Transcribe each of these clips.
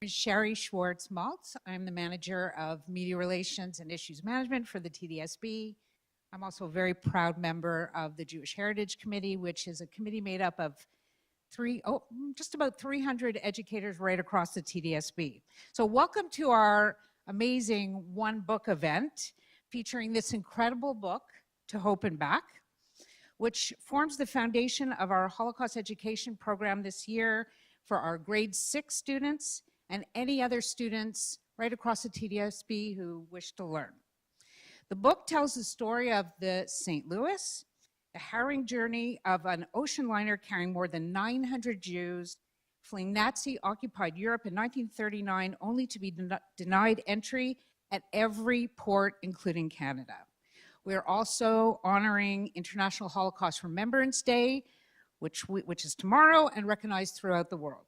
Sherry Schwartz-Maltz. I'm the manager of media relations and issues management for the TDSB. I'm also a very proud member of the Jewish Heritage Committee, which is a committee made up of just about 300 educators right across the TDSB. So welcome to our amazing One Book event featuring this incredible book, To Hope and Back, which forms the foundation of our Holocaust education program this year for our grade 6 students and any other students right across the TDSB who wish to learn. The book tells the story of the St. Louis, the harrowing journey of an ocean liner carrying more than 900 Jews fleeing Nazi-occupied Europe in 1939, only to be denied entry at every port, including Canada. We are also honoring International Holocaust Remembrance Day, which is tomorrow and recognized throughout the world.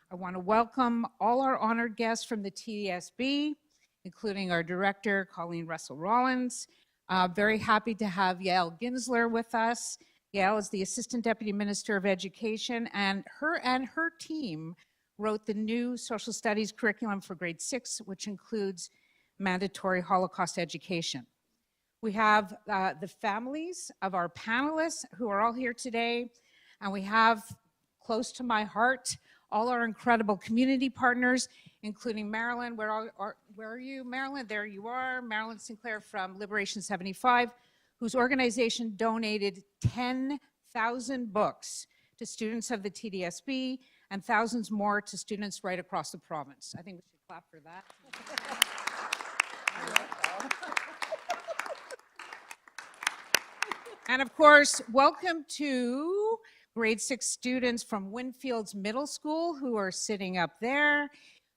I want to welcome all our honored guests from the TDSB, including our director, Colleen Russell-Rollins. Very happy to have Yael Ginsler with us. Yael is the Assistant Deputy Minister of Education, and her team wrote the new social studies curriculum for grade 6, which includes mandatory Holocaust education. We have the families of our panelists who are all here today, and we have, close to my heart, all our incredible community partners, including Marilyn. Where are you, Marilyn? There you are. Marilyn Sinclair from Liberation 75, whose organization donated 10,000 books to students of the TDSB and thousands more to students right across the province. I think we should clap for that. And of course, welcome to grade 6 students from Winfield's Middle School who are sitting up there,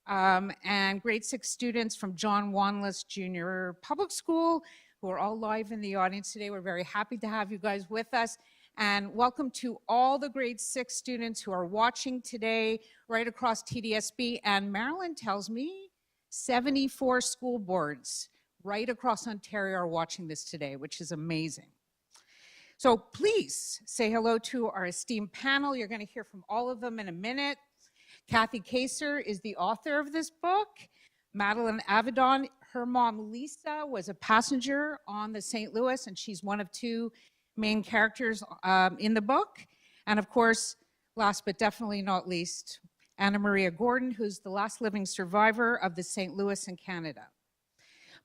and grade 6 students from John Wanless Junior Public School who are all live in the audience today. We're very happy to have you guys with us. And welcome to all the grade 6 students who are watching today right across TDSB. And Marilyn tells me 74 school boards right across Ontario are watching this today, which is amazing. So please say hello to our esteemed panel. You're going to hear from all of them in a minute. Kathy Kaser is the author of this book. Madeline Avedon, her mom Lisa was a passenger on the St. Louis, and she's one of 2 main characters in the book. And of course, last but definitely not least, Anna Maria Gordon, who's the last living survivor of the St. Louis in Canada.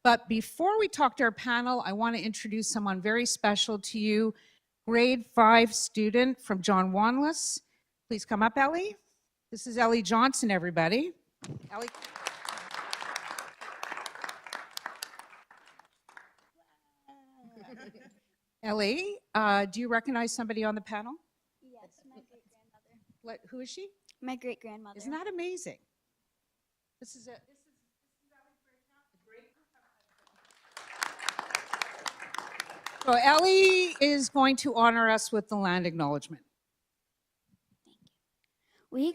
But before we talk to our panel, I want to introduce someone very special to you, grade 5 student from John Wanless. Please come up, Ellie. This is Ellie Johnson, everybody. Ellie. Ellie, do you recognize somebody on the panel? Yes, my great-grandmother. Who is she? My great-grandmother. Isn't that amazing? This is So Ellie is going to honor us with the land acknowledgement. Thank you. We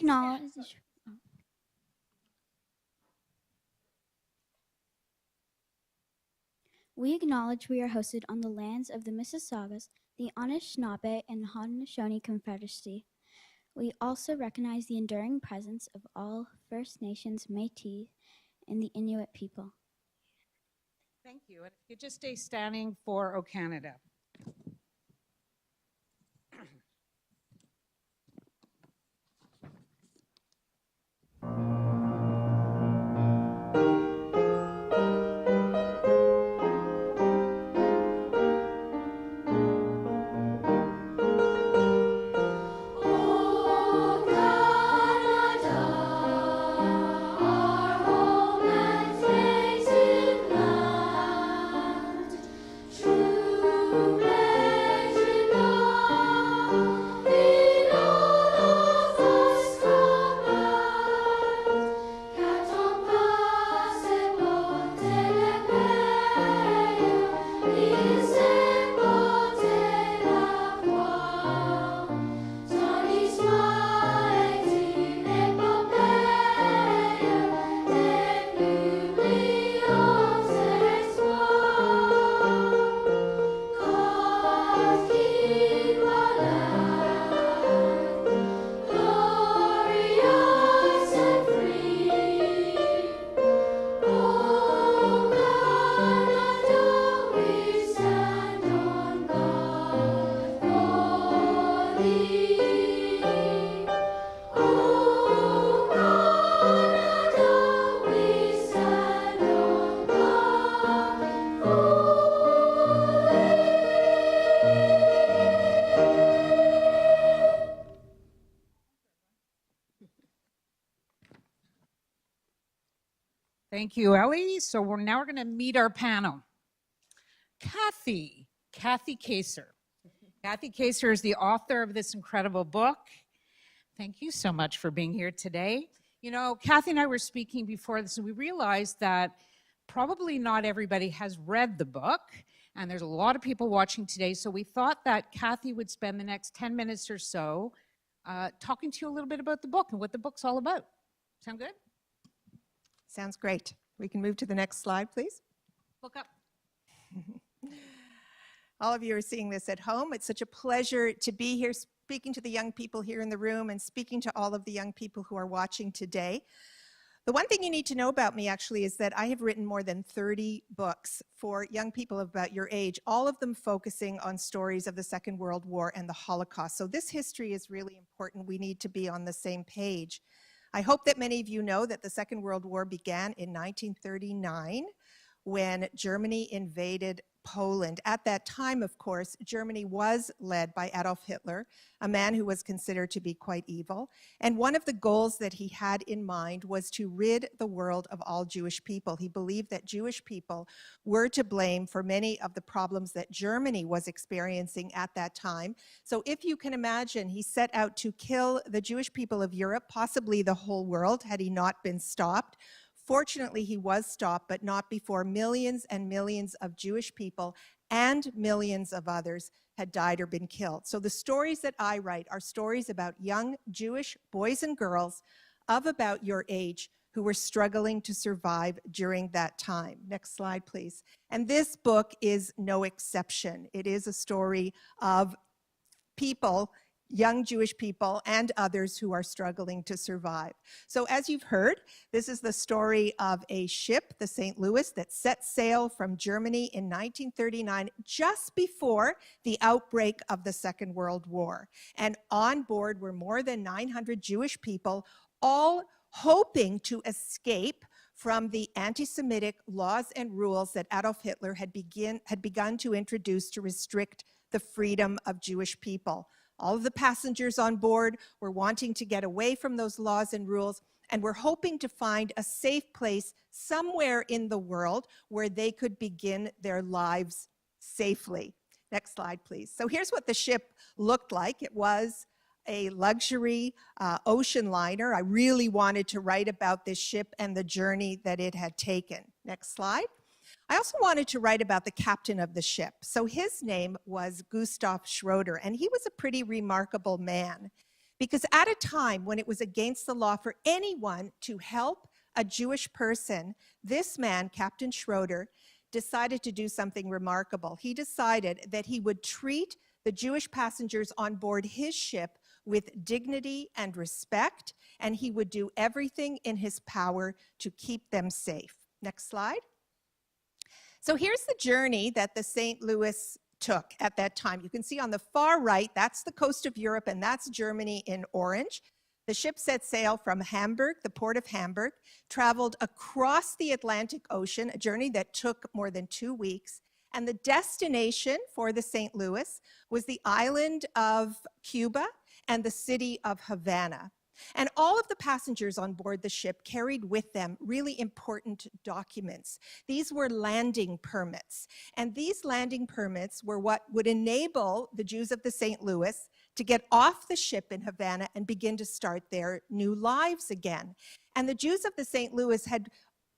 acknowledge we are hosted on the lands of the Mississaugas, the Anishinaabe, and Haudenosaunee Confederacy. We also recognize the enduring presence of all First Nations, Métis, and the Inuit people. Thank you. And if you could just stay standing for O Canada. True. Thank you, Ellie. So we're going to meet our panel. Kathy Kaser. Kathy Kaser is the author of this incredible book. Thank you so much for being here today. You know, Kathy and I were speaking before this, and we realized that probably not everybody has read the book, and there's a lot of people watching today. So we thought that Kathy would spend the next 10 minutes or so talking to you a little bit about the book and what the book's all about. Sound good? Sounds great. We can move to the next slide, please. Look up. All of you are seeing this at home. It's such a pleasure to be here speaking to the young people here in the room and speaking to all of the young people who are watching today. The one thing you need to know about me actually is that I have written more than 30 books for young people of about your age, all of them focusing on stories of the Second World War and the Holocaust. So this history is really important. We need to be on the same page. I hope that many of you know that the Second World War began in 1939 when Germany invaded Poland. At that time, of course, Germany was led by Adolf Hitler, a man who was considered to be quite evil. And one of the goals that he had in mind was to rid the world of all Jewish people. He believed that Jewish people were to blame for many of the problems that Germany was experiencing at that time. So if you can imagine, he set out to kill the Jewish people of Europe, possibly the whole world, had he not been stopped. Fortunately, he was stopped, but not before millions and millions of Jewish people and millions of others had died or been killed. So the stories that I write are stories about young Jewish boys and girls of about your age who were struggling to survive during that time. Next slide, please. And this book is no exception. It is a story of people, young Jewish people and others who are struggling to survive. So as you've heard, this is the story of a ship, the St. Louis, that set sail from Germany in 1939, just before the outbreak of the Second World War. And on board were more than 900 Jewish people, all hoping to escape from the anti-Semitic laws and rules that Adolf Hitler had begun to introduce to restrict the freedom of Jewish people. All of the passengers on board were wanting to get away from those laws and rules and were hoping to find a safe place somewhere in the world where they could begin their lives safely. Next slide, please. So here's what the ship looked like. It was a luxury ocean liner. I really wanted to write about this ship and the journey that it had taken. Next slide. I also wanted to write about the captain of the ship. So his name was Gustav Schroeder, and he was a pretty remarkable man because at a time when it was against the law for anyone to help a Jewish person, this man, Captain Schroeder, decided to do something remarkable. He decided that he would treat the Jewish passengers on board his ship with dignity and respect, and he would do everything in his power to keep them safe. Next slide. So here's the journey that the St. Louis took at that time. You can see on the far right, that's the coast of Europe, and that's Germany in orange. The ship set sail from Hamburg, the port of Hamburg, traveled across the Atlantic Ocean, a journey that took more than 2 weeks. And the destination for the St. Louis was the island of Cuba and the city of Havana. And all of the passengers on board the ship carried with them really important documents. These were landing permits. And these landing permits were what would enable the Jews of the St. Louis to get off the ship in Havana and begin to start their new lives again. And the Jews of the St. Louis had,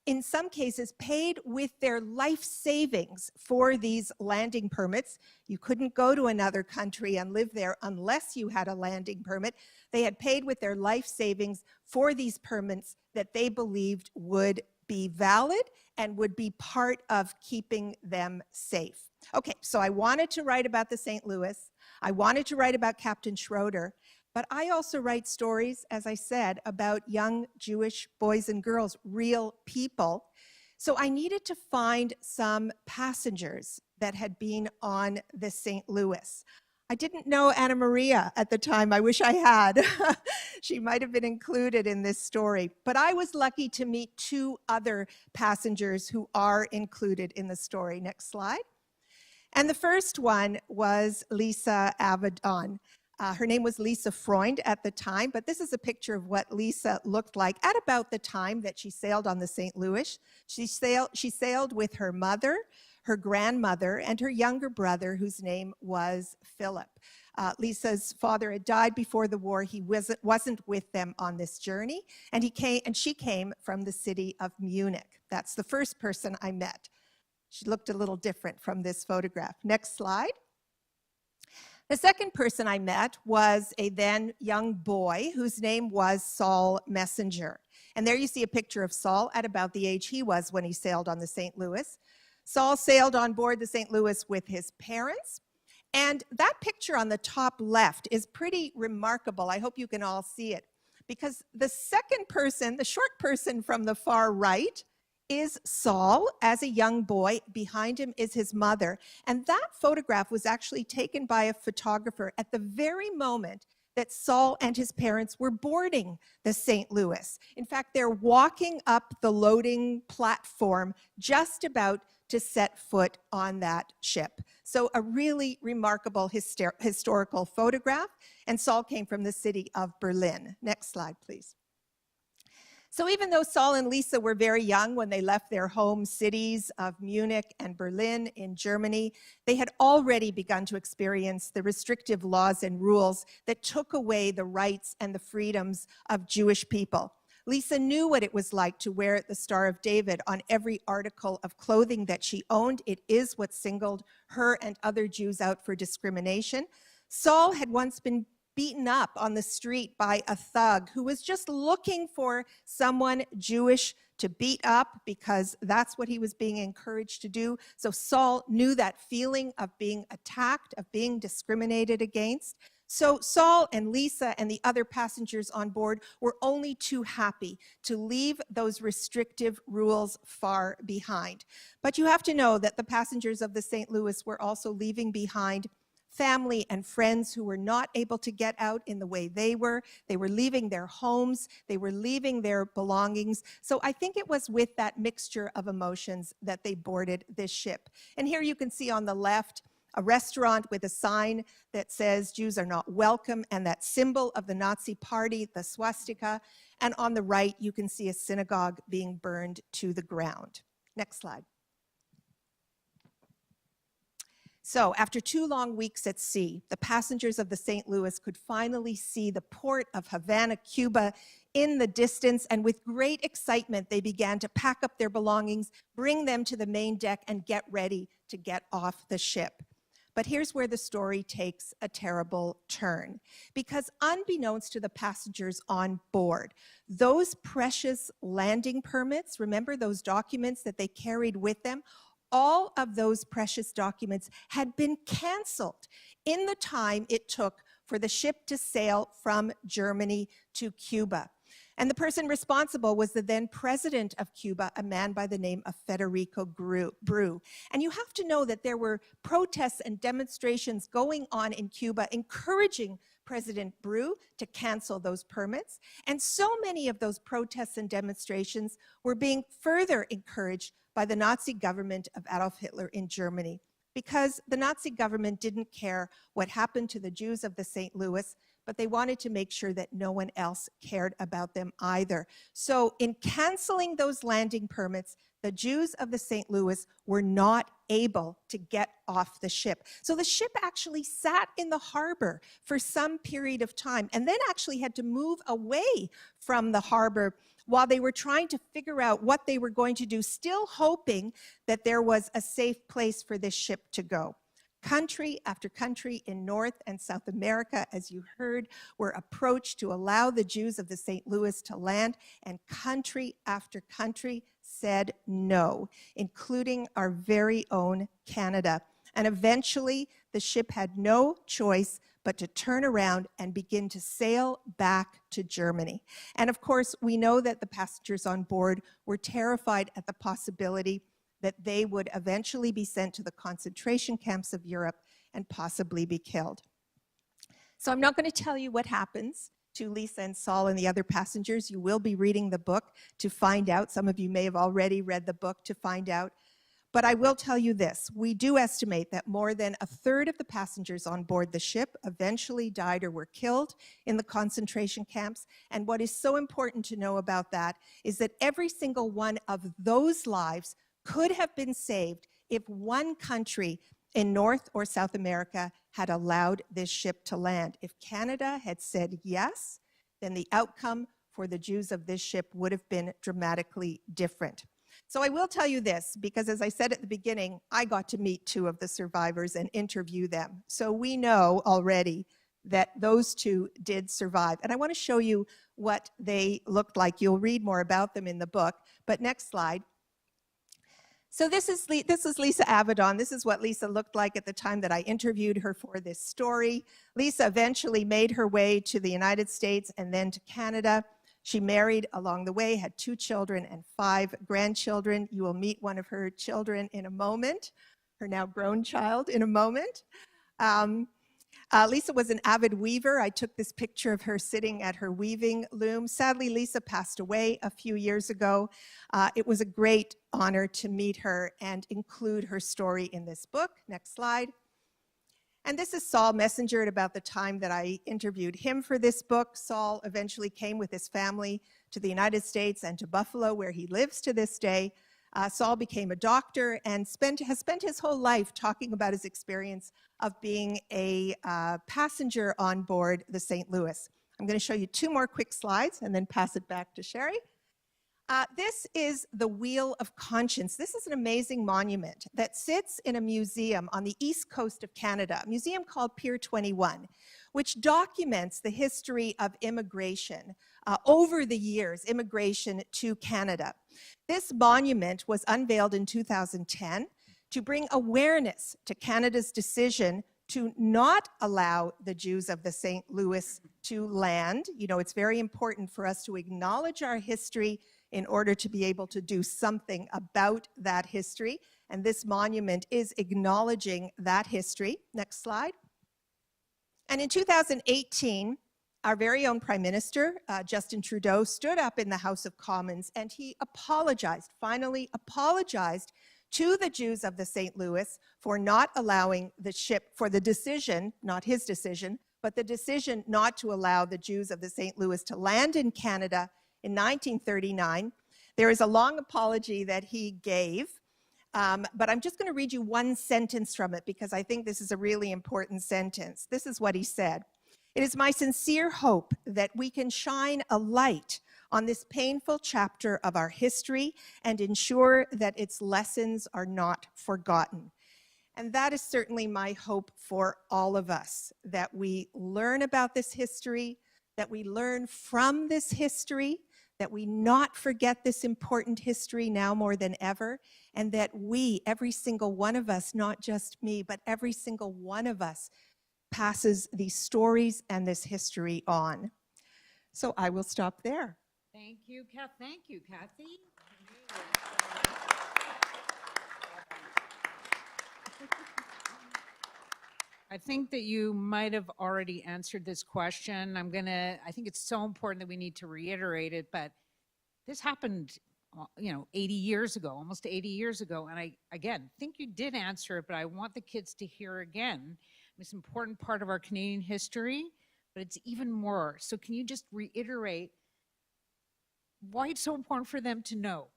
in some cases, paid with their life savings for these landing permits. You couldn't go to another country and live there unless you had a landing permit. They had paid with their life savings for these permits that they believed would be valid and would be part of keeping them safe. Okay, so I wanted to write about the St. Louis. I wanted to write about Captain Schroeder. But I also write stories, as I said, about young Jewish boys and girls, real people. So I needed to find some passengers that had been on the St. Louis. I didn't know Anna Maria at the time. I wish I had. She might have been included in this story. But I was lucky to meet 2 other passengers who are included in the story. Next slide. And the first one was Lisa Avedon. Her name was Lisa Freund at the time, but this is a picture of what Lisa looked like at about the time that she sailed on the St. Louis. She sailed with her mother, her grandmother, and her younger brother, whose name was Philip. Lisa's father had died before the war. He wasn't with them on this journey, and she came from the city of Munich. That's the first person I met. She looked a little different from this photograph. Next slide. The second person I met was a then young boy whose name was Saul Messenger. And there you see a picture of Saul at about the age he was when he sailed on the St. Louis. Saul sailed on board the St. Louis with his parents. And that picture on the top left is pretty remarkable. I hope you can all see it. Because the second person, the short person from the far right, is Saul as a young boy. Behind him is his mother. And that photograph was actually taken by a photographer at the very moment that Saul and his parents were boarding the St. Louis. In fact, they're walking up the loading platform just about to set foot on that ship. So a really remarkable historical photograph. And Saul came from the city of Berlin. Next slide, please. So even though Saul and Lisa were very young when they left their home cities of Munich and Berlin in Germany, they had already begun to experience the restrictive laws and rules that took away the rights and the freedoms of Jewish people. Lisa knew what it was like to wear the Star of David on every article of clothing that she owned. It is what singled her and other Jews out for discrimination. Saul had once been beaten up on the street by a thug who was just looking for someone Jewish to beat up because that's what he was being encouraged to do. So Saul knew that feeling of being attacked, of being discriminated against. So Saul and Lisa and the other passengers on board were only too happy to leave those restrictive rules far behind. But you have to know that the passengers of the St. Louis were also leaving behind family and friends who were not able to get out in the way they were. They were leaving their homes. They were leaving their belongings. So I think it was with that mixture of emotions that they boarded this ship. And here you can see on the left a restaurant with a sign that says Jews are not welcome, and that symbol of the Nazi party, the swastika. And on the right, you can see a synagogue being burned to the ground. Next slide. So after 2 long weeks at sea, the passengers of the St. Louis could finally see the port of Havana, Cuba in the distance, and with great excitement, they began to pack up their belongings, bring them to the main deck, and get ready to get off the ship. But here's where the story takes a terrible turn, because unbeknownst to the passengers on board, those precious landing permits, remember those documents that they carried with them, all of those precious documents had been canceled in the time it took for the ship to sail from Germany to Cuba. And the person responsible was the then president of Cuba, a man by the name of Federico Bru. And you have to know that there were protests and demonstrations going on in Cuba encouraging President Bru to cancel those permits. And so many of those protests and demonstrations were being further encouraged by the Nazi government of Adolf Hitler in Germany, because the Nazi government didn't care what happened to the Jews of the St. Louis, but they wanted to make sure that no one else cared about them either. So in canceling those landing permits, the Jews of the St. Louis were not able to get off the ship. So the ship actually sat in the harbor for some period of time, and then actually had to move away from the harbor while they were trying to figure out what they were going to do, still hoping that there was a safe place for this ship to go. Country after country in North and South America, as you heard, were approached to allow the Jews of the St. Louis to land, and country after country said no, including our very own Canada. And eventually, the ship had no choice but to turn around and begin to sail back to Germany. And of course, we know that the passengers on board were terrified at the possibility that they would eventually be sent to the concentration camps of Europe and possibly be killed. So I'm not going to tell you what happens to Lisa and Saul and the other passengers. You will be reading the book to find out. Some of you may have already read the book to find out. But I will tell you this, we do estimate that more than a third of the passengers on board the ship eventually died or were killed in the concentration camps. And what is so important to know about that is that every single one of those lives could have been saved if one country in North or South America had allowed this ship to land. If Canada had said yes, then the outcome for the Jews of this ship would have been dramatically different. So I will tell you this, because as I said at the beginning, I got to meet two of the survivors and interview them. So we know already that those two did survive. And I want to show you what they looked like. You'll read more about them in the book. But next slide. So this is Lisa Avedon. This is what Lisa looked like at the time that I interviewed her for this story. Lisa eventually made her way to the United States and then to Canada. She married along the way, had 2 children and 5 grandchildren. You will meet one of her children in a moment, her now grown child in a moment. Lisa was an avid weaver. I took this picture of her sitting at her weaving loom. Sadly, Lisa passed away a few years ago. It was a great honor to meet her and include her story in this book. Next slide. And this is Saul Messenger at about the time that I interviewed him for this book. Saul eventually came with his family to the United States and to Buffalo, where he lives to this day. Saul became a doctor and has spent his whole life talking about his experience of being a passenger on board the St. Louis. I'm going to show you 2 more quick slides and then pass it back to Sherry. This is the Wheel of Conscience. This is an amazing monument that sits in a museum on the east coast of Canada, a museum called Pier 21, which documents the history of immigration over the years, immigration to Canada. This monument was unveiled in 2010 to bring awareness to Canada's decision to not allow the Jews of the St. Louis to land. You know, it's very important for us to acknowledge our history in order to be able to do something about that history. And this monument is acknowledging that history. Next slide. And in 2018, our very own Prime Minister, Justin Trudeau, stood up in the House of Commons and he apologized, finally apologized to the Jews of the St. Louis for not allowing the ship, for the decision, not his decision, but the decision not to allow the Jews of the St. Louis to land in Canada in 1939. There is a long apology that he gave, but I'm just going to read you one sentence from it because I think this is a really important sentence. This is what he said. "It is my sincere hope that we can shine a light on this painful chapter of our history and ensure that its lessons are not forgotten." And that is certainly my hope for all of us, that we learn about this history, that we learn from this history, that we not forget this important history now more than ever, and that we, every single one of us, not just me, but every single one of us, passes these stories and this history on. So I will stop there. Thank you, Kathy. I think that you might have already answered this question. I think it's so important that we need to reiterate it, but this happened, 80 years ago, almost 80 years ago. And I, again, think you did answer it, but I want the kids to hear again. It's an important part of our Canadian history, but it's even more. So can you just reiterate why it's so important for them to know?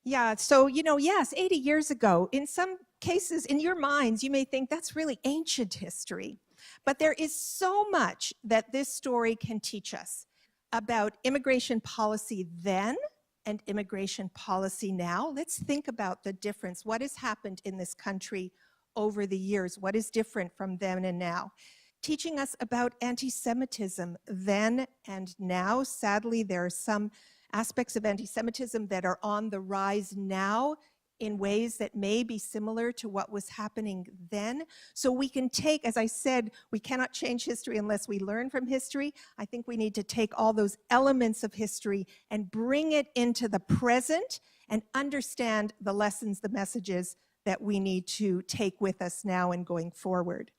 Yeah, so, yes, 80 years ago, in some cases, in your minds, you may think that's really ancient history. But there is so much that this story can teach us about immigration policy then and immigration policy now. Let's think about the difference. What has happened in this country over the years? What is different from then and now? Teaching us about anti-Semitism then and now. Sadly, there are some aspects of anti-Semitism that are on the rise now in ways that may be similar to what was happening then. So we can take, as I said, we cannot change history unless we learn from history. I think we need to take all those elements of history and bring it into the present and understand the lessons, the messages that we need to take with us now and going forward.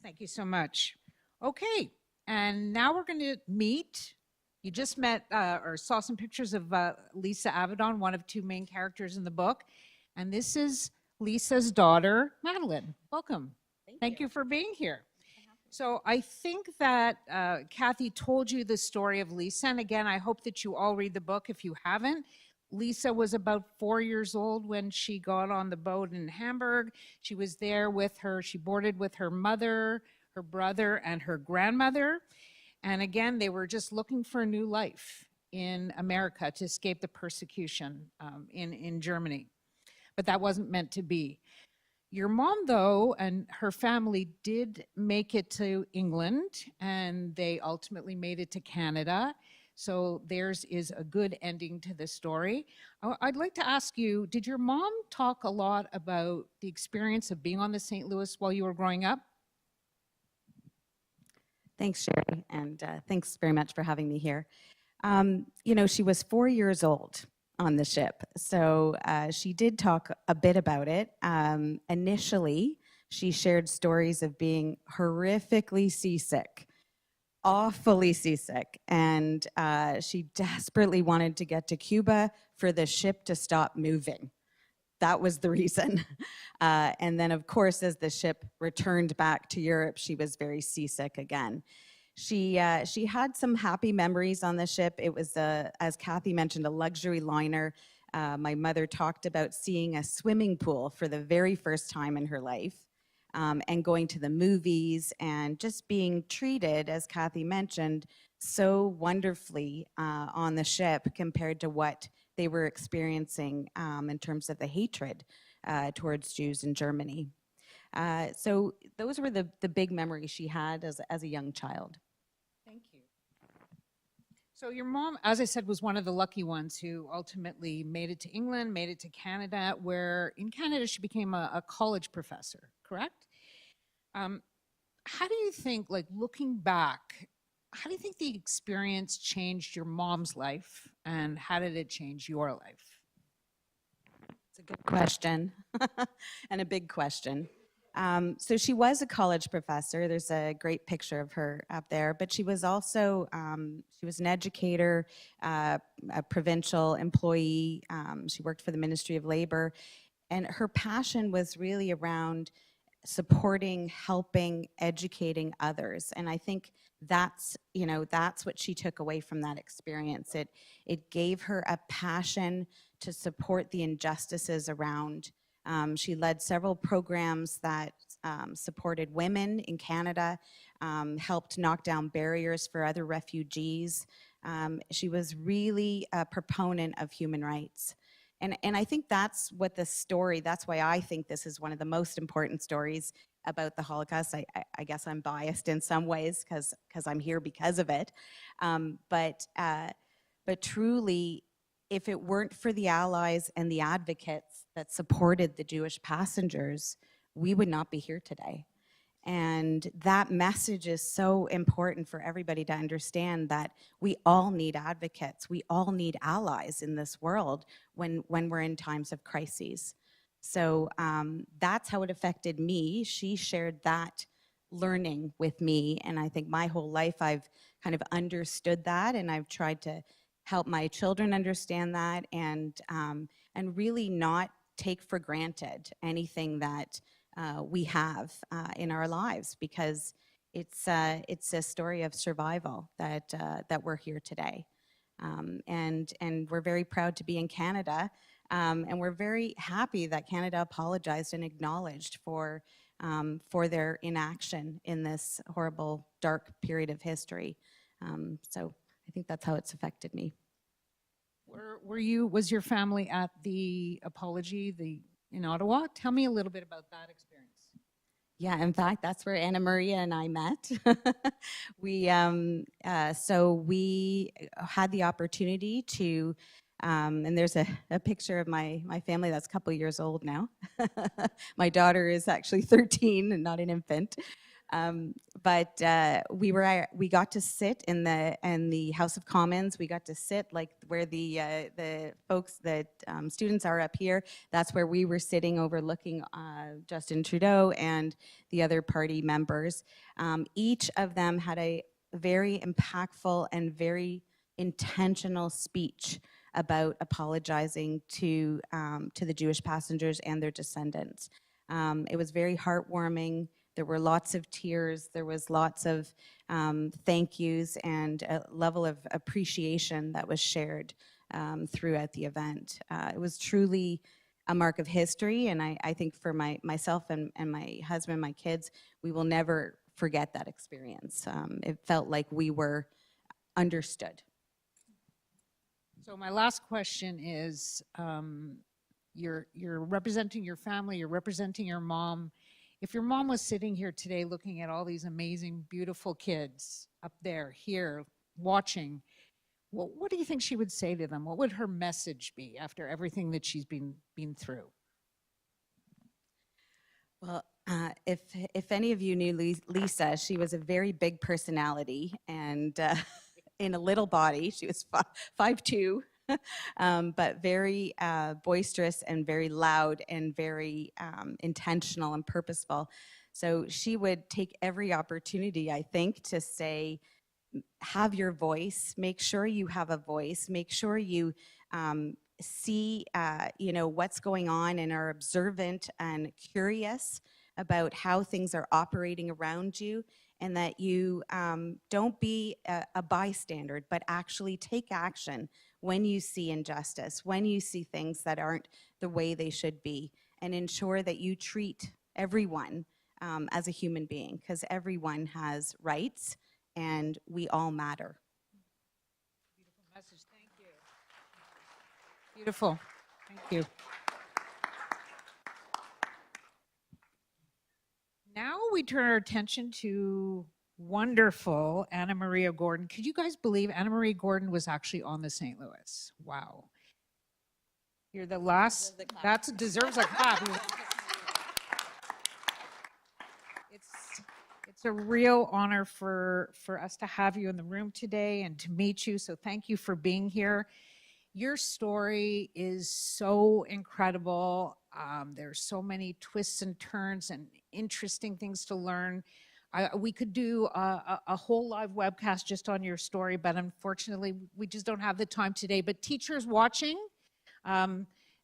Thank you so much. Okay, and now we're going to meet You just met or saw some pictures of Lisa Avedon, one of two main characters in the book. And this is Lisa's daughter, Madeline. Welcome. Thank you for being here. So I think that Kathy told you the story of Lisa. And again, I hope that you all read the book if you haven't. Lisa was about 4 years old when she got on the boat in Hamburg. She was there with she boarded with her mother, her brother, and her grandmother. And again, they were just looking for a new life in America to escape the persecution in Germany. But that wasn't meant to be. Your mom, though, and her family did make it to England, and they ultimately made it to Canada. So theirs is a good ending to the story. I'd like to ask you, did your mom talk a lot about the experience of being on the St. Louis while you were growing up? Thanks, Sherry, and thanks very much for having me here. She was 4 years old on the ship, so she did talk a bit about it. Initially, she shared stories of being horrifically seasick, awfully seasick, and she desperately wanted to get to Cuba for the ship to stop moving. That was the reason. And then, of course, as the ship returned back to Europe, she was very seasick again. She had some happy memories on the ship. It was, as Kathy mentioned, a luxury liner. My mother talked about seeing a swimming pool for the very first time in her life, and going to the movies and just being treated, as Kathy mentioned, so wonderfully on the ship compared to what they were experiencing in terms of the hatred towards Jews in Germany. So those were the big memories she had as a young child. Thank you. So your mom, as I said, was one of the lucky ones who ultimately made it to England, made it to Canada, where in Canada she became a college professor, correct? How do you think, like looking back, how do you think the experience changed your mom's life, and how did it change your life? It's a good question and a big question. So she was a college professor. There's a great picture of her up there, but she was also, she was an educator, a provincial employee. She worked for the Ministry of Labor, and her passion was really around supporting, helping, educating others. And I think that's what she took away from that experience. It gave her a passion to support the injustices around. She led several programs that supported women in Canada, helped knock down barriers for other refugees. She was really a proponent of human rights. And I think that's what the story, that's why I think this is one of the most important stories about the Holocaust. I guess I'm biased in some ways because I'm here because of it. But truly, if it weren't for the allies and the advocates that supported the Jewish passengers, we would not be here today. And that message is so important for everybody to understand, that we all need advocates. We all need allies in this world when we're in times of crises. So that's how it affected me. She shared that learning with me. And I think my whole life I've kind of understood that, and I've tried to help my children understand that, and really not take for granted anything that we have in our lives, because it's a story of survival that we're here today, and we're very proud to be in Canada, and we're very happy that Canada apologized and acknowledged for their inaction in this horrible, dark period of history. So I think that's how it's affected me. Was your family at the apology in Ottawa? Tell me a little bit about that experience. Yeah, in fact, that's where Anna Maria and I met. We had the opportunity to, and there's a picture of my family that's a couple years old now. My daughter is actually 13 and not an infant. But we got to sit in the House of Commons. We got to sit like where the folks that students are up here. That's where we were sitting, overlooking Justin Trudeau and the other party members. Each of them had a very impactful and very intentional speech about apologizing to the Jewish passengers and their descendants. It was very heartwarming. There were lots of tears. There was lots of thank yous and a level of appreciation that was shared throughout the event. It was truly a mark of history, and I think for myself and my husband, my kids, we will never forget that experience. It felt like we were understood. So my last question is, you're representing your family, you're representing your mom. If your mom was sitting here today looking at all these amazing, beautiful kids up there, here, watching, what do you think she would say to them? What would her message be after everything that she's been through? Well, if any of you knew Lisa, she was a very big personality and in a little body. She was 5'2", but very boisterous and very loud and very intentional and purposeful. So she would take every opportunity, I think, to say, have your voice, make sure you have a voice, make sure you see what's going on and are observant and curious about how things are operating around you, and that you don't be a bystander, but actually take action when you see injustice, when you see things that aren't the way they should be, and ensure that you treat everyone as a human being, because everyone has rights and we all matter. Beautiful message. Thank you. Beautiful. Thank you. Now we turn our attention to wonderful Anna Maria Gordon. Could you guys believe Anna Maria Gordon was actually on the St. Louis? Wow. You're the last, that deserves a clap. It's a real honor for us to have you in the room today and to meet you. So thank you for being here. Your story is so incredible. There's so many twists and turns and interesting things to learn. We could do a whole live webcast just on your story, but unfortunately, we just don't have the time today. But teachers watching,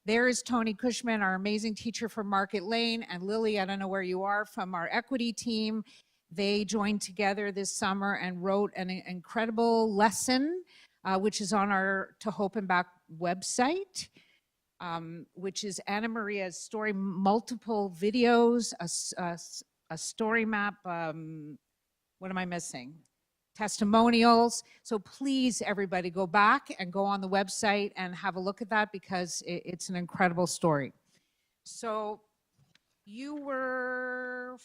there is Tony Cushman, our amazing teacher from Market Lane, and Lily, I don't know where you are, from our equity team. They joined together this summer and wrote an incredible lesson, which is on our To Hope and Back website, which is Anna Maria's story, multiple videos, a story map, what am I missing? Testimonials. So please, everybody, go back and go on the website and have a look at that, because it's an incredible story. So you were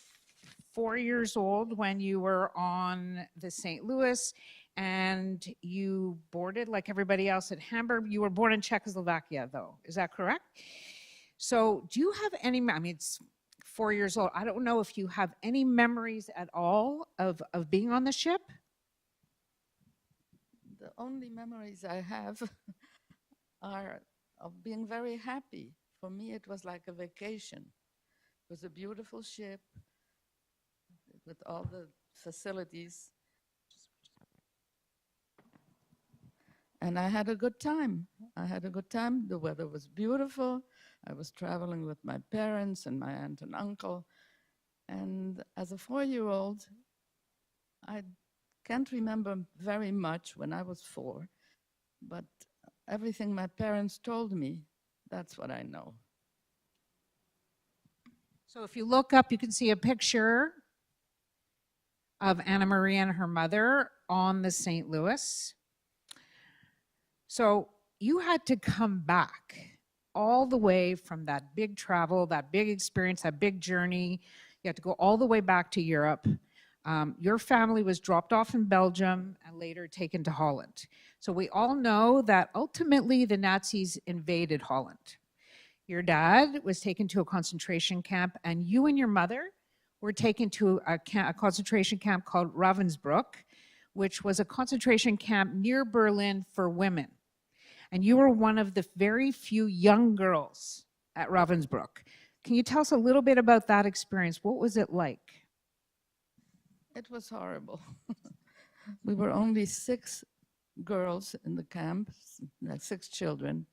4 years old when you were on the St. Louis, and you boarded like everybody else at Hamburg. You were born in Czechoslovakia, though. Is that correct? So do you have any, I mean, it's 4 years old. I don't know if you have any memories at all of being on the ship? The only memories I have are of being very happy. For me, it was like a vacation. It was a beautiful ship with all the facilities. And I had a good time. I had a good time. The weather was beautiful. I was traveling with my parents and my aunt and uncle. And as a 4-year-old, I can't remember very much when I was 4, but everything my parents told me, that's what I know. So if you look up, you can see a picture of Anna Maria and her mother on the St. Louis. So you had to come back all the way from that big travel, that big experience, that big journey. You had to go all the way back to Europe. Your family was dropped off in Belgium and later taken to Holland. So we all know that ultimately the Nazis invaded Holland. Your dad was taken to a concentration camp, and you and your mother were taken to a concentration camp called Ravensbrück, which was a concentration camp near Berlin for women. And you were one of the very few young girls at Ravensbrück. Can you tell us a little bit about that experience? What was it like? It was horrible. We were only 6 girls in the camp, like 6 children,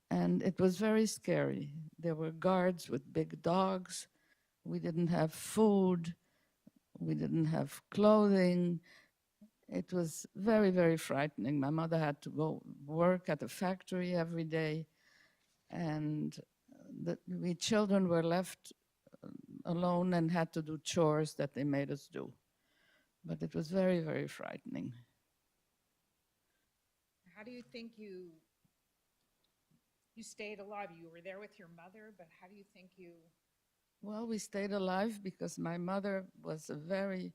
and it was very scary. There were guards with big dogs. We didn't have food. We didn't have clothing. It was very, very frightening. My mother had to go work at a factory every day, and we children were left alone and had to do chores that they made us do. But it was very, very frightening. How do you think you stayed alive? You were there with your mother, but how do you think you? Well, we stayed alive because my mother was a very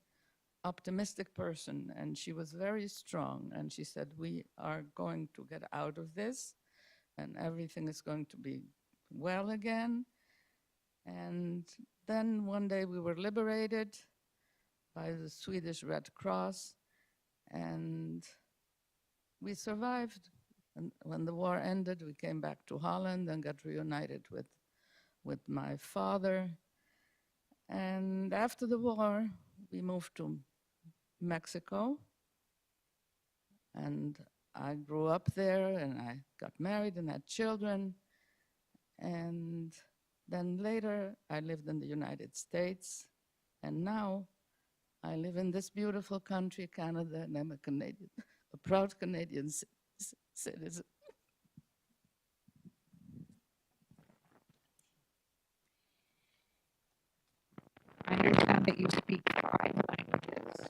optimistic person and she was very strong. And she said, we are going to get out of this and everything is going to be well again. And then one day we were liberated by the Swedish Red Cross and we survived. And when the war ended, we came back to Holland and got reunited with my father. And after the war, we moved to Mexico. And I grew up there and I got married and had children. And then later, I lived in the United States. And now I live in this beautiful country, Canada, and I'm a Canadian, a proud Canadian citizen. I understand that you speak 5 languages.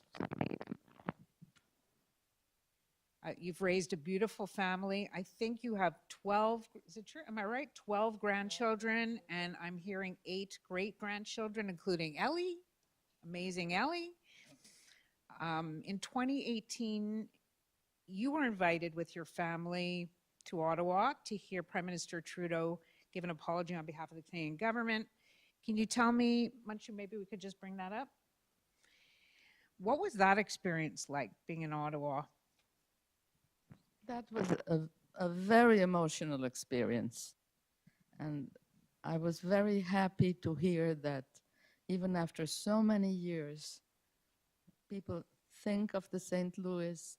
You've raised a beautiful family. I think you have 12, is it true? Am I right? 12 grandchildren, and I'm hearing 8 great-grandchildren, including Ellie, amazing Ellie. In 2018, you were invited with your family to Ottawa to hear Prime Minister Trudeau give an apology on behalf of the Canadian government. Can you tell me, Munchu, maybe we could just bring that up? What was that experience like, being in Ottawa? That was a very emotional experience. And I was very happy to hear that even after so many years, people think of the St. Louis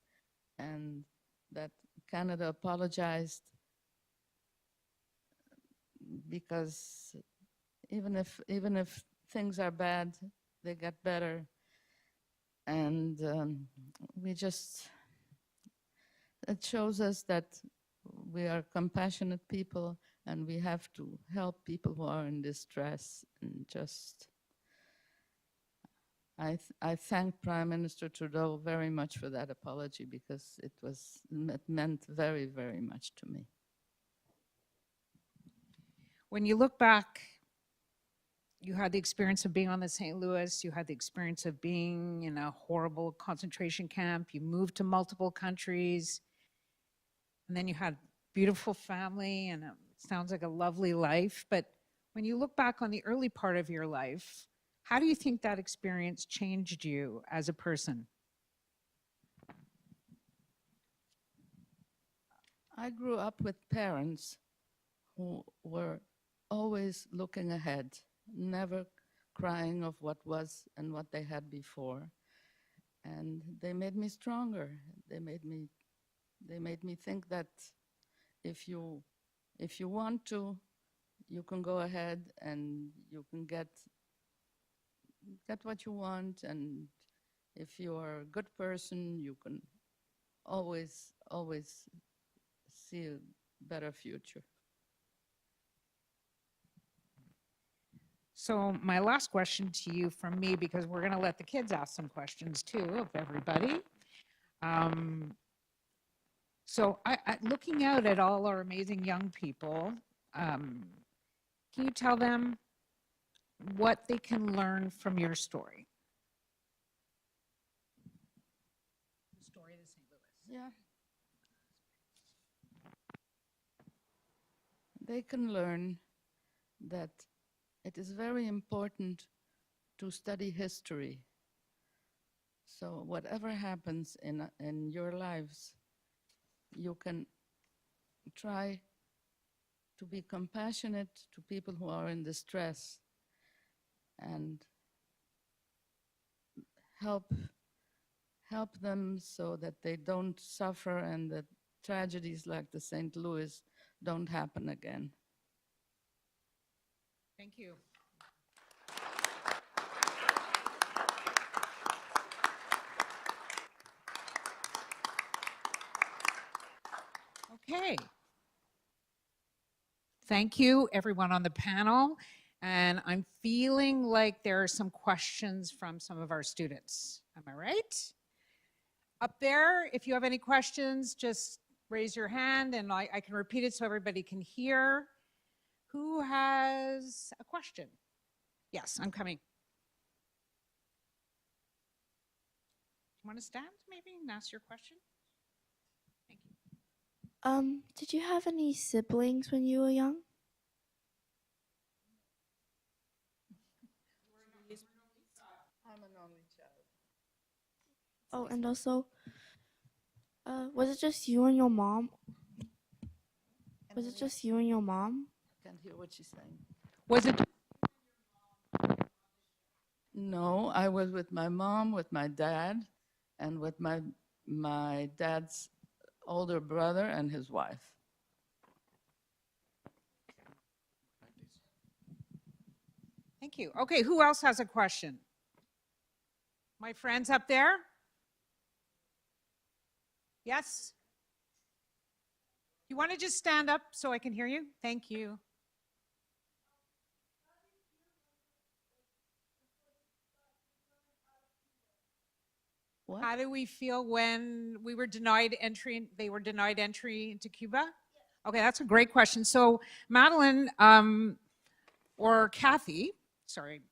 and that Canada apologized because even if things are bad, they get better. And it shows us that we are compassionate people and we have to help people who are in distress. And I thank Prime Minister Trudeau very much for that apology because it meant very, very much to me. When you look back, you had the experience of being on the St. Louis, you had the experience of being in a horrible concentration camp, you moved to multiple countries, and then you had beautiful family and it sounds like a lovely life. But when you look back on the early part of your life, how do you think that experience changed you as a person? I grew up with parents who were always looking ahead, never crying of what was and what they had before. And they made me stronger. They made me think that if you want to, you can go ahead and you can get what you want. And if you are a good person, you can always see a better future. So my last question to you from me, because we're going to let the kids ask some questions too of everybody. So looking out at all our amazing young people, can you tell them what they can learn from your story? The story of the St. Louis. Yeah. They can learn that it is very important to study history. So whatever happens in your lives, you can try to be compassionate to people who are in distress and help help them so that they don't suffer and that tragedies like the St. Louis don't happen again. Thank you. Okay. Thank you, everyone on the panel. And I'm feeling like there are some questions from some of our students. Am I right? Up there, if you have any questions, just raise your hand and I can repeat it so everybody can hear. Who has a question? Yes, I'm coming. You want to stand maybe and ask your question? Thank you. Did you have any siblings when you were young? I'm an only child. Oh, and also, was it just you and your mom? Was it just you and your mom? I can't hear what she's saying. Was it? No, I was with my mom, with my dad, and with my dad's older brother and his wife. Thank you. Okay, who else has a question? My friends up there? Yes? You want to just stand up so I can hear you? Thank you. What? How do we feel when we were denied entry, they were denied entry into Cuba? Okay, that's a great question. So Madeline or Kathy, sorry,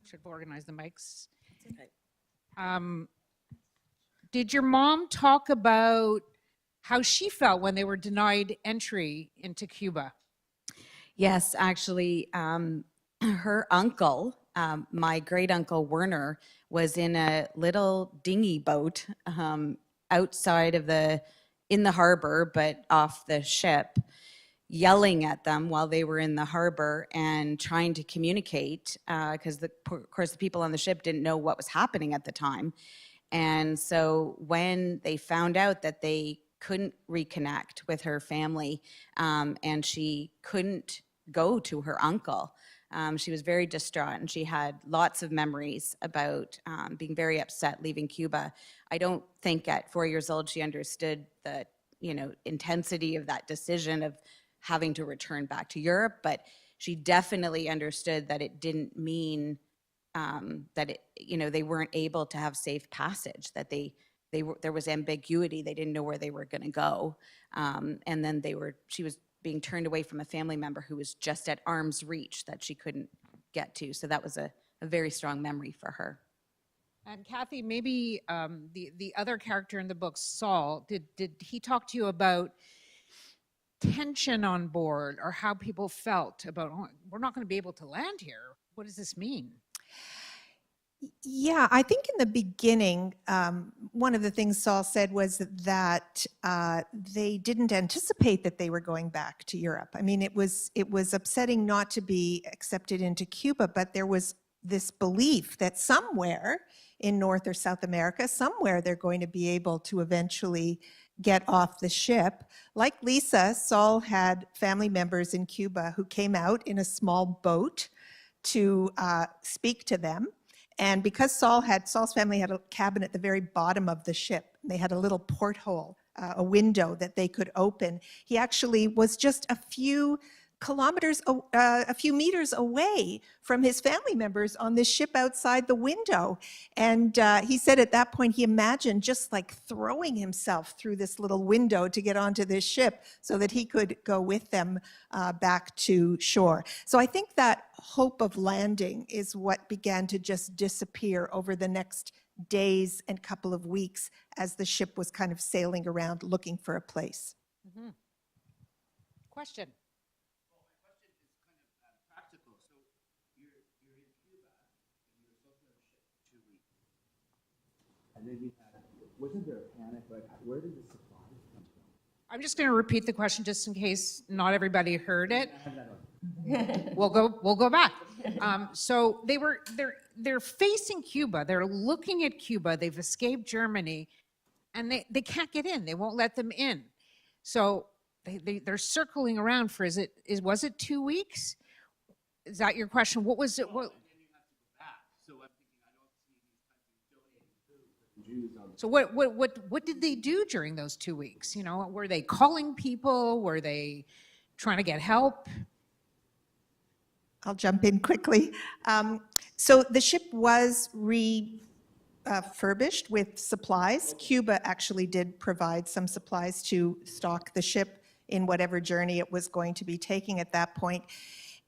should organize the mics. Did your mom talk about how she felt when they were denied entry into Cuba? Yes, actually, her uncle, my great uncle Werner, was in a little dinghy boat outside of in the harbor, but off the ship, yelling at them while they were in the harbor and trying to communicate, because of course the people on the ship didn't know what was happening at the time. And so when they found out that they couldn't reconnect with her family, and she couldn't go to her uncle, she was very distraught, and she had lots of memories about being very upset leaving Cuba. I don't think at 4 years old she understood the intensity of that decision of having to return back to Europe, but she definitely understood that it didn't mean that they weren't able to have safe passage, that there was ambiguity. They didn't know where they were going to go, and then she was being turned away from a family member who was just at arm's reach that she couldn't get to. So that was a very strong memory for her. And Kathy, maybe the other character in the book, Saul, did he talk to you about tension on board or how people felt about, oh, we're not going to be able to land here? What does this mean? Yeah, I think in the beginning, one of the things Saul said was that they didn't anticipate that they were going back to Europe. I mean, it was upsetting not to be accepted into Cuba, but there was this belief that somewhere in North or South America, somewhere they're going to be able to eventually get off the ship. Like Lisa, Saul had family members in Cuba who came out in a small boat to speak to them. And because Saul's family had a cabin at the very bottom of the ship, they had a little porthole, a window that they could open. He actually was just a few meters away from his family members on this ship outside the window. And he said at that point he imagined just like throwing himself through this little window to get onto this ship so that he could go with them back to shore. So I think that hope of landing is what began to just disappear over the next days and couple of weeks as the ship was kind of sailing around looking for a place. Mm-hmm. Question. And then wasn't there a panic? Like, where did the supplies come from? I'm just going to repeat the question just in case not everybody heard it. We'll go back. So they're facing Cuba. They're looking at Cuba. They've escaped Germany, and they can't get in. They won't let them in. So they're circling around for was it 2 weeks? Is that your question? What was it? So what did they do during those 2 weeks? You know, were they calling people? Were they trying to get help? I'll jump in quickly. So the ship was refurbished with supplies. Cuba actually did provide some supplies to stock the ship in whatever journey it was going to be taking at that point.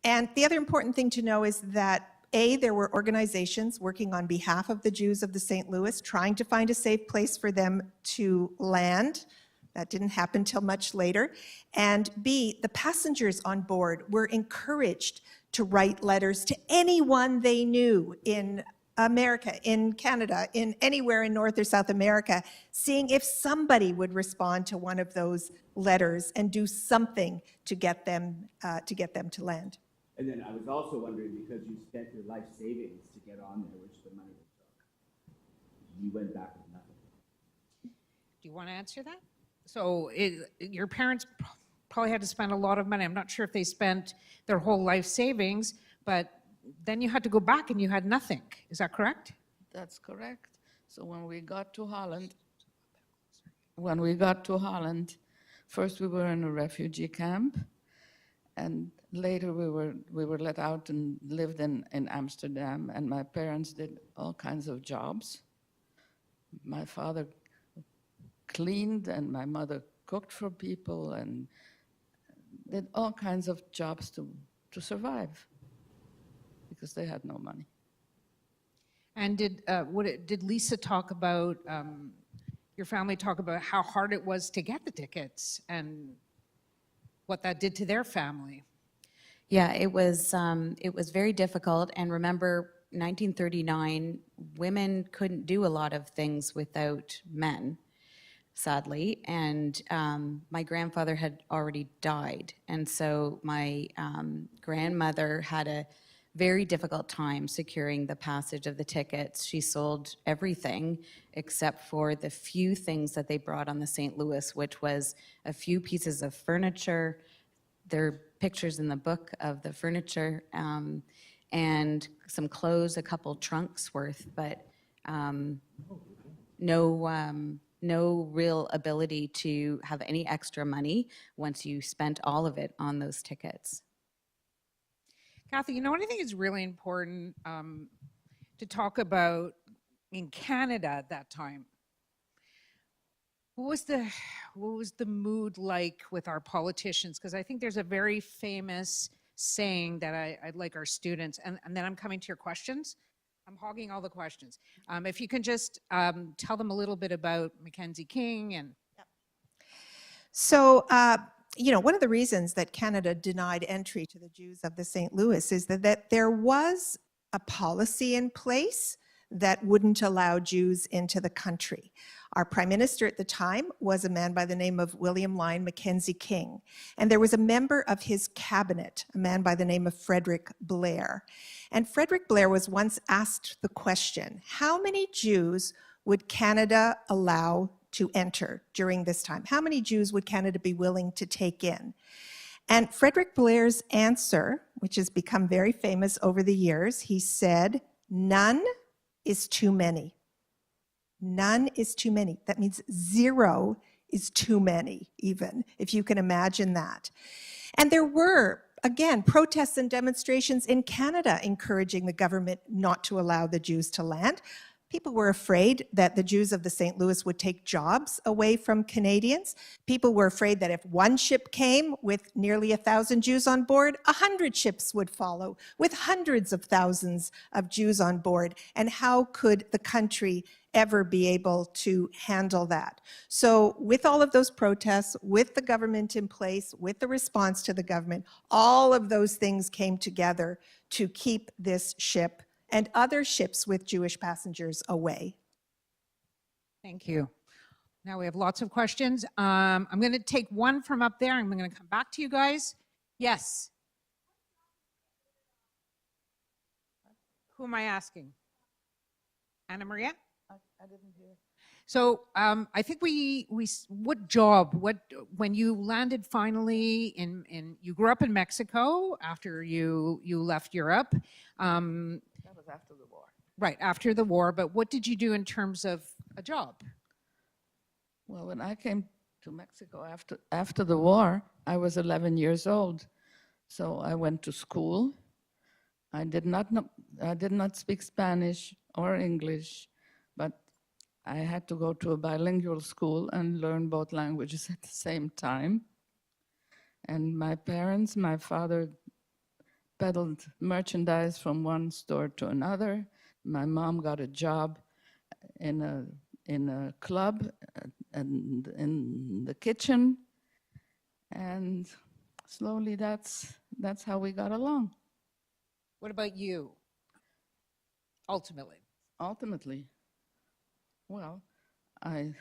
And the other important thing to know is that there were organizations working on behalf of the Jews of the St. Louis, trying to find a safe place for them to land. That didn't happen till much later. And B, the passengers on board were encouraged to write letters to anyone they knew in America, in Canada, in anywhere in North or South America, seeing if somebody would respond to one of those letters and do something to get them to land. And then I was also wondering, because you spent your life savings to get on there, which the money took, you went back with nothing. Do you want to answer that? So your parents probably had to spend a lot of money. I'm not sure if they spent their whole life savings, but then you had to go back and you had nothing. Is that correct? That's correct. So when we got to Holland, first we were in a refugee camp, and later we were let out and lived in Amsterdam, and my parents did all kinds of jobs. My father cleaned and my mother cooked for people and did all kinds of jobs to survive because they had no money. And did Lisa talk about, your family talk about how hard it was to get the tickets and what that did to their family? Yeah, it was very difficult. And remember, 1939, women couldn't do a lot of things without men, sadly. And my grandfather had already died. And so my grandmother had a very difficult time securing the passage of the tickets. She sold everything except for the few things that they brought on the St. Louis, which was a few pieces of furniture. There are pictures in the book of the furniture, and some clothes, a couple trunks worth, but no real ability to have any extra money once you spent all of it on those tickets. Kathy, you know what I think is really important to talk about in Canada at that time? What was the mood like with our politicians? Because I think there's a very famous saying that I'd like our students, and then I'm coming to your questions. I'm hogging all the questions. If you can just tell them a little bit about Mackenzie King and. So, one of the reasons that Canada denied entry to the Jews of the St. Louis is that there was a policy in place that wouldn't allow Jews into the country. Our prime minister at the time was a man by the name of William Lyon Mackenzie King, and there was a member of his cabinet, a man by the name of Frederick Blair. And Frederick Blair was once asked the question, how many Jews would Canada allow to enter during this time? How many Jews would Canada be willing to take in? And Frederick Blair's answer, which has become very famous over the years, he said, none is too many. None is too many. That means 0 is too many, even, if you can imagine that. And there were, again, protests and demonstrations in Canada encouraging the government not to allow the Jews to land. People were afraid that the Jews of the St. Louis would take jobs away from Canadians. People were afraid that if one ship came with nearly 1,000 Jews on board, 100 ships would follow with hundreds of thousands of Jews on board. And how could the country ever be able to handle that? So with all of those protests, with the government in place, with the response to the government, all of those things came together to keep this ship and other ships with Jewish passengers away. Thank you. Now we have lots of questions. I'm going to take one from up there. I'm going to come back to you guys. Yes. Who am I asking? Anna Maria? I didn't hear. So I think what job, when you landed finally you grew up in Mexico after you left Europe, That was after the war. right, after the war, but what did you do in terms of a job? Well, when I came to Mexico after the war, I was 11 years old. So I went to school. I did not speak Spanish or English, but I had to go to a bilingual school and learn both languages at the same time. And my parents, my father peddled merchandise from one store to another. My mom got a job in a club and in the kitchen, and slowly that's how we got along. What about you, ultimately? Ultimately, well, I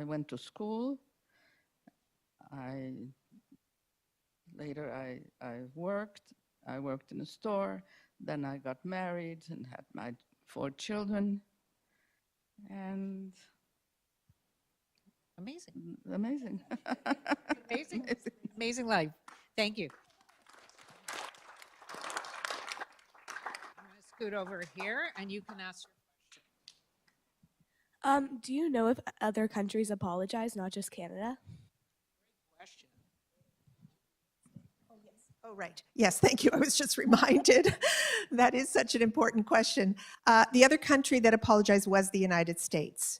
went to school. Later I worked. I worked in a store. Then I got married and had my 4 children. And Amazing. amazing. Amazing. Amazing life. Thank you. I'm going to scoot over here and you can ask your Do you know if other countries apologize, not just Canada? question. Oh, right. Yes, thank you. I was just reminded. That is such an important question. The other country that apologized was the United States.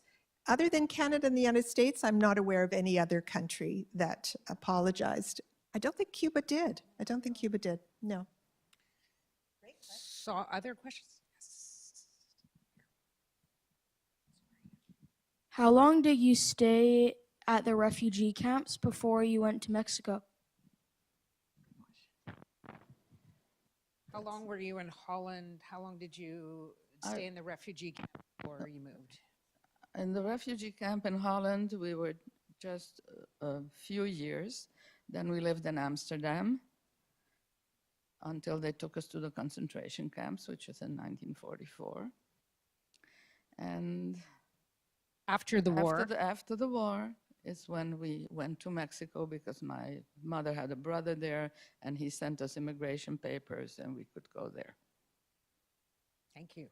Other than Canada and the United States, I'm not aware of any other country that apologized. I don't think Cuba did. I don't think Cuba did. No. So, other questions? Yes. How long did you stay at the refugee camps before you went to Mexico? How long were you in Holland? How long did you stay in the refugee camp before you moved? In the refugee camp in Holland, we were just a few years. Then we lived in Amsterdam until they took us to the concentration camps, which was in 1944. And After the war? after the war is when we went to Mexico because my mother had a brother there and he sent us immigration papers and we could go there. Thank you.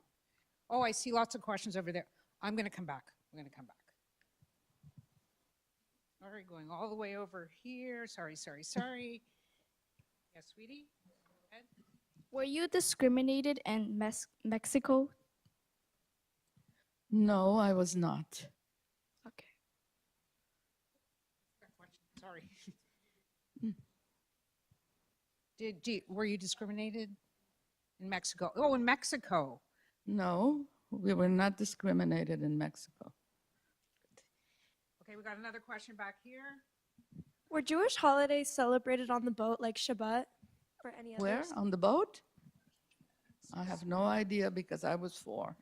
Oh, I see lots of questions over there. I'm going to come back. I'm going to come back. Sorry, going all the way over here. Sorry. Yes, sweetie? Go ahead. Were you discriminated in Mexico? No, I was not. Okay. Sorry. Were you discriminated in Mexico? Oh, in Mexico. No, we were not discriminated in Mexico. Okay, we got another question back here. Were Jewish holidays celebrated on the boat like Shabbat or any Where? others? On the boat? I have no idea because I was 4.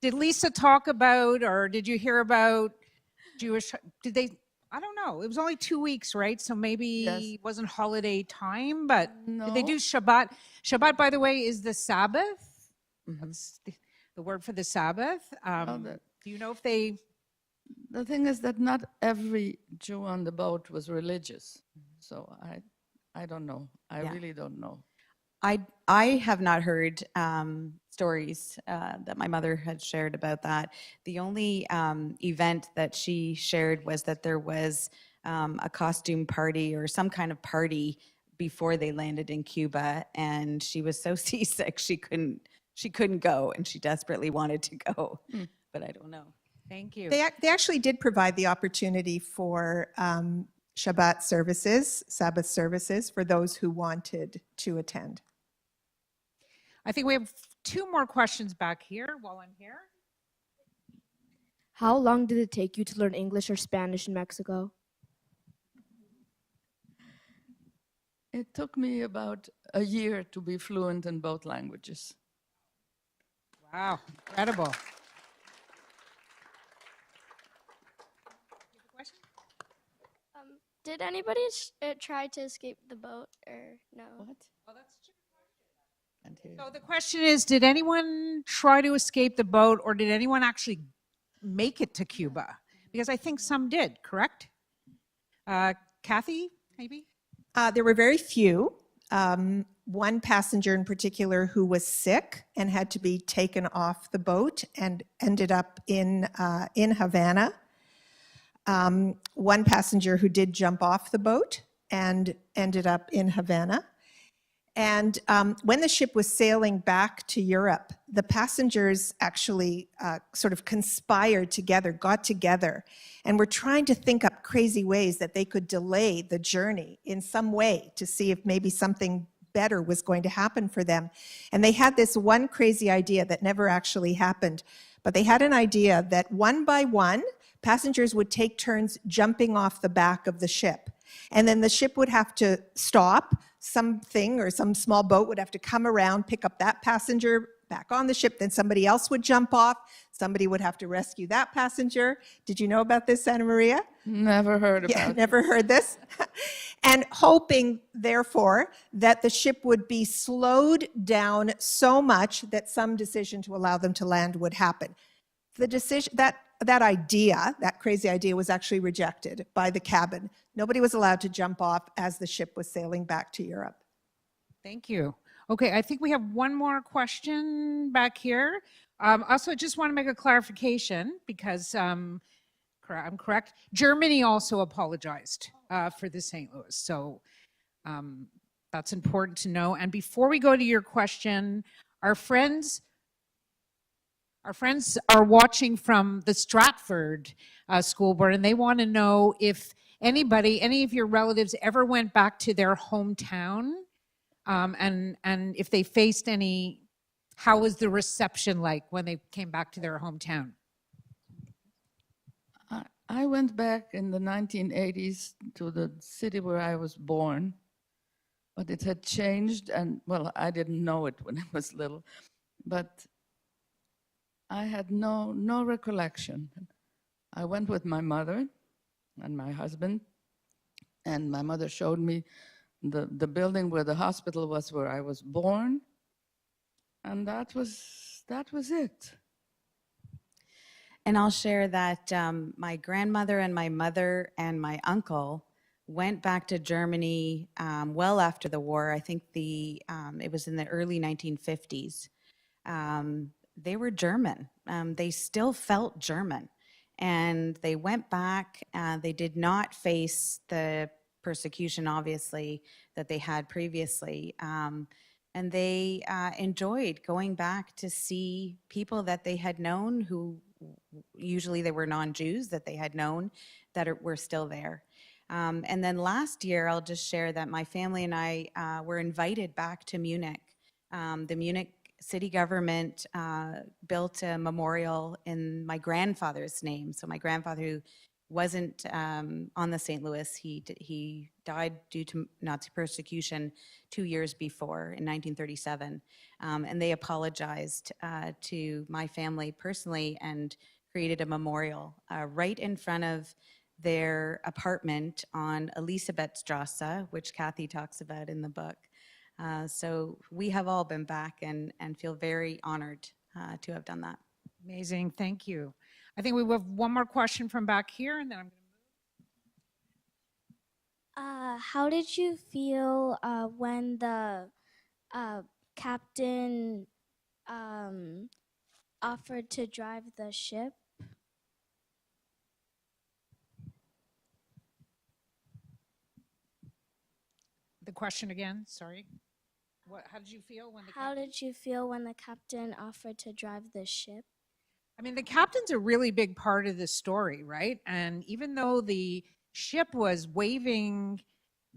Did Lisa talk about, or did you hear about Jewish, I don't know. It was only 2 weeks, right? So maybe Yes. it wasn't holiday time, but did they No. do Shabbat? Shabbat, by the way, is the Sabbath. Mhm. That's the word for the Sabbath. that- Do you know if they, The thing is that not every Jew on the boat was religious. So I don't know. I Yeah. really don't know. I have not heard stories that my mother had shared about that. The only event that she shared was that there was a costume party or some kind of party before they landed in Cuba, and she was so seasick she couldn't go, and she desperately wanted to go, but I don't know. thank you. They actually did provide the opportunity for Shabbat services, Sabbath services, for those who wanted to attend. I think we have 2 more questions back here while I'm here. How long did it take you to learn English or Spanish in Mexico? It took me about a year to be fluent in both languages. Wow, incredible. Did anybody try to escape the boat or no? What? Oh, that's And here, So the question is, did anyone try to escape the boat, or did anyone actually make it to Cuba? Because I think some did, correct? Kathy, maybe? There were very few. One passenger in particular who was sick and had to be taken off the boat and ended up in Havana. One passenger who did jump off the boat and ended up in Havana. And when the ship was sailing back to Europe, the passengers actually sort of conspired together, got together, and were trying to think up crazy ways that they could delay the journey in some way to see if maybe something better was going to happen for them. And they had this one crazy idea that never actually happened, but they had an idea that one by one, passengers would take turns jumping off the back of the ship. And then the ship would have to stop, something or some small boat would have to come around, pick up that passenger back on the ship, then somebody else would jump off, somebody would have to rescue that passenger. Did you know about this, Santa Maria? never heard about Yeah, it. never heard this. And hoping, therefore, that the ship would be slowed down so much that some decision to allow them to land would happen. The decision, that idea, that crazy idea, was actually rejected by the cabin. Nobody was allowed to jump off as the ship was sailing back to Europe. Thank you. Okay, I think we have one more question back here. Also, I just want to make a clarification because I'm correct. Germany also apologized for the St. Louis. So that's important to know. And before we go to your question, our friends are watching from the Stratford School Board, and they want to know if any of your relatives ever went back to their hometown, and if they faced any, how was the reception like when they came back to their hometown? I went back in the 1980s to the city where I was born, but it had changed, and well, I didn't know it when I was little, but I had no recollection. I went with my mother and my husband, and my mother showed me the building where the hospital was where I was born, and that was it. And I'll share that my grandmother and my mother and my uncle went back to Germany well after the war. I think it was in the early 1950s. They were German. They still felt German. And they went back. They did not face the persecution, obviously, that they had previously. And they enjoyed going back to see people that they had known, who usually they were non-Jews, that they had known that were still there. And then last year, I'll just share that my family and I were invited back to Munich. The Munich city government built a memorial in my grandfather's name. So my grandfather, who wasn't on the St. Louis, he died due to Nazi persecution 2 years before in 1937. And they apologized to my family personally and created a memorial right in front of their apartment on Elisabethstrasse, which Kathy talks about in the book. So we have all been back and feel very honored to have done that. Amazing, thank you. I think we have one more question from back here, and then I'm going to How did you feel when the captain offered to drive the ship? the question again, sorry. How did you feel when How did you feel when the captain offered to drive the ship? I mean, the captain's a really big part of the story, right? And even though the ship was waving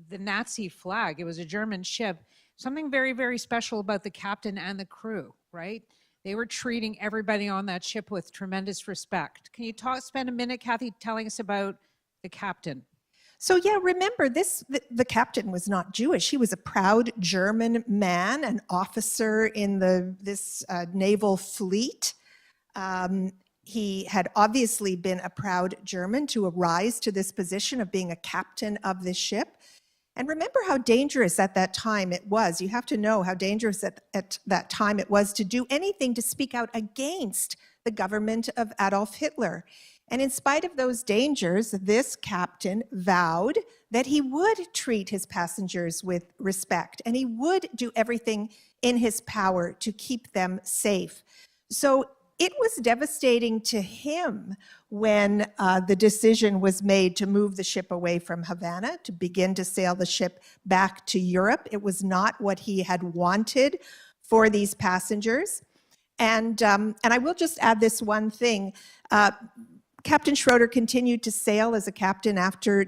the Nazi flag, it was a German ship, something very, very special about the captain and the crew, right? They were treating everybody on that ship with tremendous respect. Can you spend a minute, Kathy, telling us about the captain? So yeah, remember the captain was not Jewish. He was a proud German man, an officer in this naval fleet. He had obviously been a proud German to rise to this position of being a captain of this ship. And remember how dangerous at that time it was. You have to know how dangerous at that time it was to do anything to speak out against the government of Adolf Hitler. And in spite of those dangers, this captain vowed that he would treat his passengers with respect and he would do everything in his power to keep them safe. So it was devastating to him when the decision was made to move the ship away from Havana, to begin to sail the ship back to Europe. It was not what he had wanted for these passengers. And I will just add this one thing. Captain Schroeder continued to sail as a captain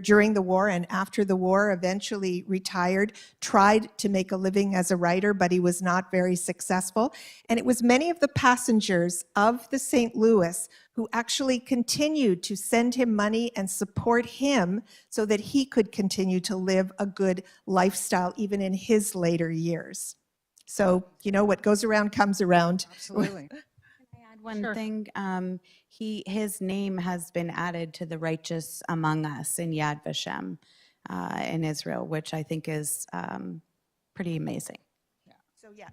during the war, and after the war eventually retired, tried to make a living as a writer, but he was not very successful. And it was many of the passengers of the St. Louis who actually continued to send him money and support him so that he could continue to live a good lifestyle even in his later years. So, you know, what goes around comes around. Absolutely. One Sure. thing, his name has been added to the Righteous Among Us in Yad Vashem in Israel, which I think is pretty amazing.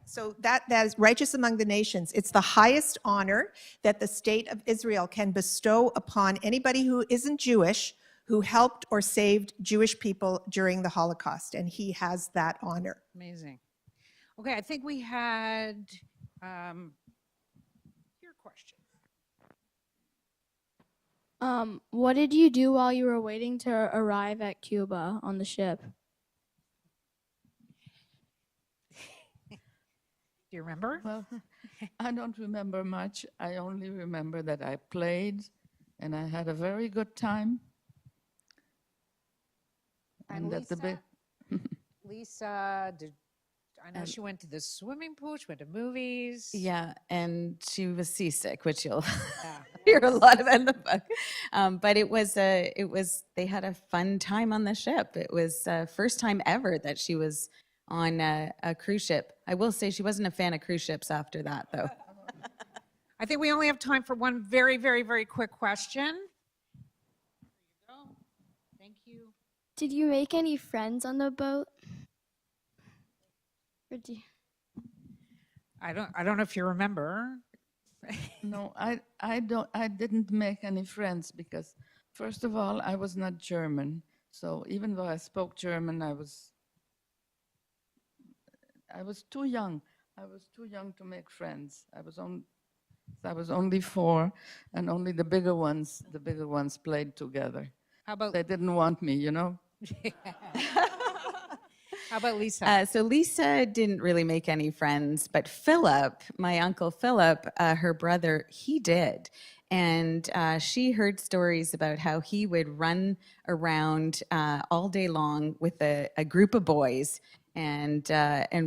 So that is Righteous Among the Nations. It's the highest honor that the state of Israel can bestow upon anybody who isn't Jewish, who helped or saved Jewish people during the Holocaust, and he has that honor. Amazing. Okay, I think we had your question. What did you do while you were waiting to arrive at Cuba on the ship? Do you remember? Well, I don't remember much. I only remember that I played and I had a very good time. And that the Lisa? big Lisa, I know she went to the swimming pool, she went to movies. Yeah, and she was seasick, which you'll Yeah. hear a lot about in the book. But they had a fun time on the ship. It was first time ever that she was on a cruise ship. I will say she wasn't a fan of cruise ships after that, though. I think we only have time for one very, very, very quick question. There you go. Thank you. Did you make any friends on the boat? Or do you- I don't know if you remember. No, I didn't make any friends because, first of all, I was not German. So even though I spoke German, I was too young. I was too young to make friends. I was only 4, and only the bigger ones played together. How about They didn't want me, you know? How about Lisa? So Lisa didn't really make any friends, but Philip, my uncle Philip, her brother, he did. And she heard stories about how he would run around all day long with a group of boys and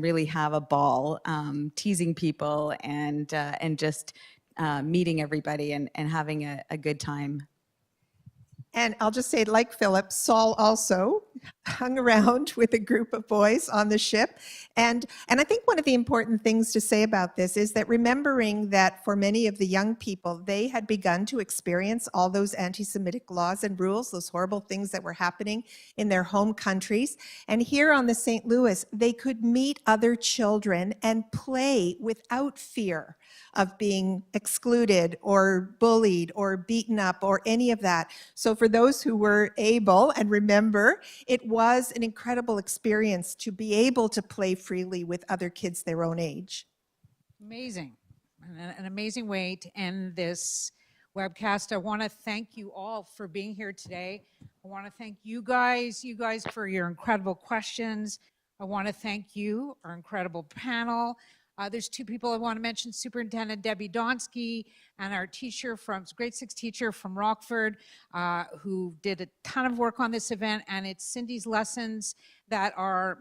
really have a ball, teasing people and just meeting everybody and having a good time. And I'll just say, like Philip, Saul also hung around with a group of boys on the ship. And I think one of the important things to say about this is that remembering that for many of the young people, they had begun to experience all those anti-Semitic laws and rules, those horrible things that were happening in their home countries. And here on the St. Louis, they could meet other children and play without fear of being excluded or bullied or beaten up or any of that. So for those who were able and remember, it was an incredible experience to be able to play freely with other kids their own age. Amazing. An amazing way to end this webcast. I want to thank you all for being here today. I want to thank you guys for your incredible questions. I want to thank you, our incredible panel. There's 2 people I want to mention, Superintendent Debbie Donsky and our teacher grade 6 teacher from Rockford, who did a ton of work on this event, and it's Cindy's lessons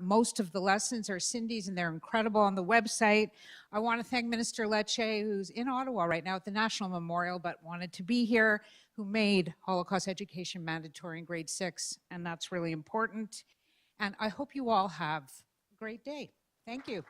most of the lessons are Cindy's, and they're incredible on the website. I want to thank Minister Lecce, who's in Ottawa right now at the National Memorial, but wanted to be here, who made Holocaust education mandatory in grade 6, and that's really important. And I hope you all have a great day. Thank you.